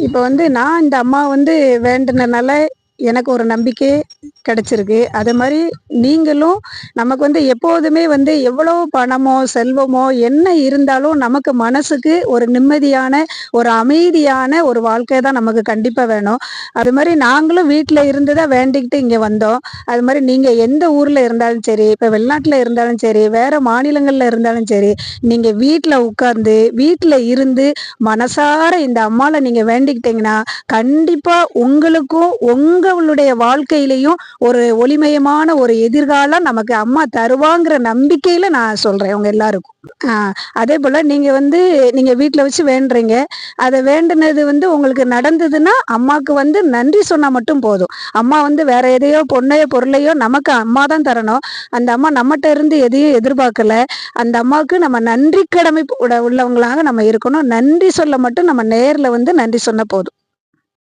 இப்போ வந்து நான் இந்த அம்மா வந்து வேண்டுனனால எனக்கு ஒரு நம்பிக்கை கிடைச்சிருக்கு. அதே மாதிரி நீங்களும் நமக்கு வந்து எப்போதுமே வந்து எவ்வளோ பணமோ செல்வமோ என்ன இருந்தாலும் நமக்கு மனசுக்கு ஒரு நிம்மதியான ஒரு அமைதியான ஒரு வாழ்க்கை தான் நமக்கு கண்டிப்பாக வேணும். அது மாதிரி நாங்களும் வீட்டில் இருந்து தான் வேண்டிக்கிட்டு இங்கே வந்தோம். அது மாதிரி நீங்கள் எந்த ஊரில் இருந்தாலும் சரி, இப்போ வெளிநாட்டில் இருந்தாலும் சரி, வேறு மாநிலங்களில் இருந்தாலும் சரி, நீங்கள் வீட்டில் உட்கார்ந்து வீட்டில் இருந்து மனசார இந்த அம்மாவை நீங்கள் வேண்டிக்கிட்டீங்கன்னா கண்டிப்பாக உங்களுக்கும் உங்களுடைய வாழ்க்கையிலையும் ஒரு ஒளிமயமான ஒரு எதிர்காலம் நமக்கு அம்மா தருவாங்கிற நம்பிக்கையில நான் சொல்றேன் உங்க எல்லாருக்கும். அதே போல நீங்க வந்து நீங்க வீட்ல வச்சு வேண்டுறீங்க. அதை வேண்டுனது வந்து உங்களுக்கு நடந்ததுன்னா அம்மாக்கு வந்து நன்றி சொன்னா மட்டும் போதும். அம்மா வந்து வேற எதையோ பொண்ணையோ பொருளையோ நமக்கு அம்மா தான் தரணும். அந்த அம்மா நம்மகிட்ட இருந்து எதையும் எதிர்பார்க்கல. அந்த அம்மாவுக்கு நம்ம நன்றி கடமை உள்ளவங்களாக நம்ம இருக்கணும். நன்றி சொல்ல மட்டும் நம்ம நேர்ல வந்து நன்றி சொன்னா போதும்.